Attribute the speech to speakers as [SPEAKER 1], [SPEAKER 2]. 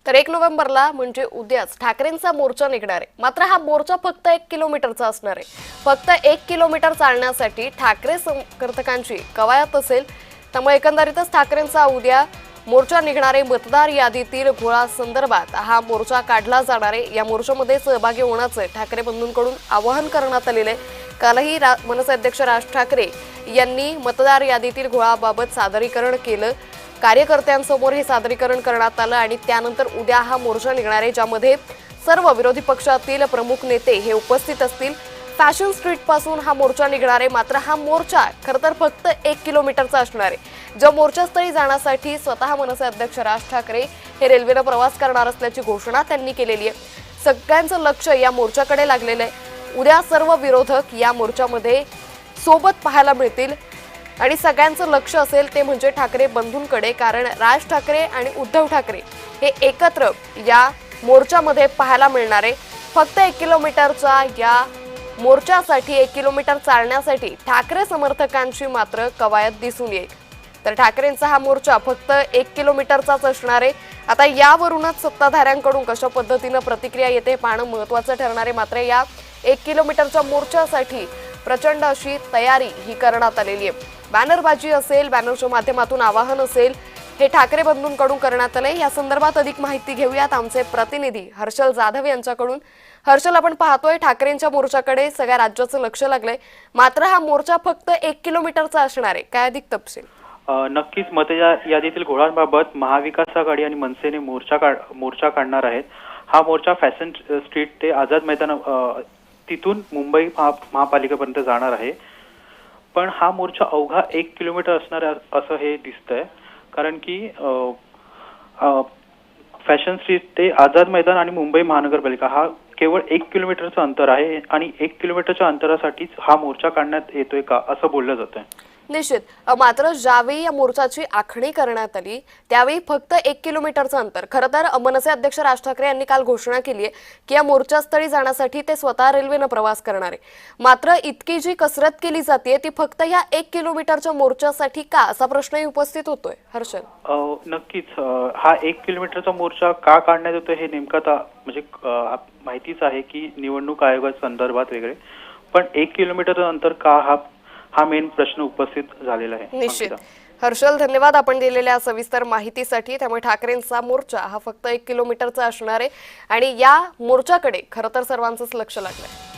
[SPEAKER 1] तर 1 नोव्हेंबरला म्हणजे उद्याच ठाकरेंचा मोर्चा निघणार आहे। मात्र हा मोर्चा फक्त 1 किलोमीटरचा असणार आहे। फक्त 1 किलोमीटर चालण्यासाठी ठाकरे समर्थकांची कवायत असेल। त्यामुळे एकंदरीतच ठाकरेंचा उद्या मोर्चा निघणार आहे। मतदार यादीतील घोळा संदर्भात हा मोर्चा काढला जाणार आहे। या मोर्चामध्ये सहभागी होण्याचे ठाकरे बंधूंकडून आवाहन करण्यात आलेले आहे। कालही मनसे अध्यक्ष राज ठाकरे यांनी मतदार यादीतील घोळाबाबत सादरीकरण केलं। कार्यकर्त्यांसमोर हे सादरीकरण करण्यात आलं आणि त्यानंतर उद्या हा मोर्चा निघणार आहे, ज्यामध्ये सर्व विरोधी पक्षातील प्रमुख नेते हे उपस्थित असतील। फॅशन स्ट्रीट पासून हा मोर्चा निघणार आहे। मात्र हा मोर्चा खरतर फक्त 1 किलोमीटरचा असणार आहे। जो मोर्चास्थळी जाण्यासाठी स्वतः मनसे अध्यक्ष राज ठाकरे हे रेल्वेने प्रवास करणार असल्याची घोषणा त्यांनी केलेली आहे। सगळ्यांचं लक्ष या मोर्चाकडे लागलेलं आहे। उद्या सर्व विरोधक या मोर्चामध्ये सोबत पाहायला मिळतील आणि सगळ्यांचं लक्ष असेल ते म्हणजे ठाकरे बंधूंकडे, कारण राज ठाकरे आणि उद्धव ठाकरे हे एकत्र या मोर्चामध्ये पाहायला मिळणार आहे। फक्त 1 किलोमीटरचा या मोर्चासाठी 1 किलोमीटर चालण्यासाठी ठाकरे समर्थकांची मात्र कवायत दिसून येईल। तर ठाकरेंचा हा मोर्चा फक्त 1 किलोमीटरचाच असणार आहे। आता यावरूनच सत्ताधाऱ्यांकडून कशा पद्धतीने प्रतिक्रिया येते पाहणं महत्त्वाचं ठरणार आहे। मात्र या 1 किलोमीटरच्या मोर्चासाठी प्रचंड अशी तयारी ही करण्यात आलेली आहे। बॅनरबाजी असेल, बॅनरच्या माध्यमातून आवाहन असेल, हे ठाकरे बंधूंकडून करण्यात आले। या संदर्भात अधिक माहिती घेऊयात आमचे प्रतिनिधी हर्षल जाधव यांच्याकडून। हर्षल, आपण पाहतोय ठाकरेंच्या मोर्चाकडे सगळ्या राज्याचं लक्ष लागलंय, मात्र हा मोर्चा फक्त 1 किलोमीटरचा असणार आहे, काय अधिक तपशील?
[SPEAKER 2] नक्कीच मतदार यादीतील घोळांबाबत महाविकास आघाडी आणि मनसेने मोर्चा काढणार आहेत। हा मोर्चा फॅशन स्ट्रीट ते आझाद मैदान तिथून मुंबई महापालिकेपर्यंत जाणार आहे। पण हा मोर्चा अवघा 1 किलोमीटर असणार असं हे दिसतंय, कारण की फॅशन स्ट्रीट ते आझाद मैदान आणि मुंबई महानगरपालिका हा केवळ 1 किलोमीटरचं अंतर आहे आणि 1 किलोमीटरच्या अंतरासाठीच हा मोर्चा काढण्यात येतोय का असं बोललं जातंय।
[SPEAKER 1] निश्चित, मात्र ज्यावेळी या मोर्चाची आखणी करण्यात आली त्यावेळी फक्त 1 किलोमीटरचं अंतर। खरं तर मनसे अध्यक्ष राज ठाकरे यांनी काल घोषणा केली आहे की या मोर्चास्थळी जाण्यासाठी ते स्वतः रेल्वेने प्रवास करणार आहे। मात्र इतकी जी कसरत केली जाते ती फक्त या 1 किलोमीटरच्या मोर्चासाठी का, असा प्रश्नही उपस्थित होतोय। हर्षल,
[SPEAKER 2] नक्कीच हा 1 किलोमीटरचा मोर्चा का काढण्यात येतोय हे नेमकं म्हणजे माहितीच आहे की निवडणूक आयोगाच्या संदर्भात वगैरे, पण 1 किलोमीटरचं अंतर का हा मेन प्रश्न उपस्थित झालेला आहे।
[SPEAKER 1] निश्चित हर्षल, धन्यवाद आपण दिलेल्या सविस्तर माहितीसाठी। त्यामुळे ठाकरेंचा मोर्चा हा फक्त 1 किलोमीटरचा असणार आहे आणि या मोर्चाकडे खरं तर सर्वांचंच लक्ष लागलंय।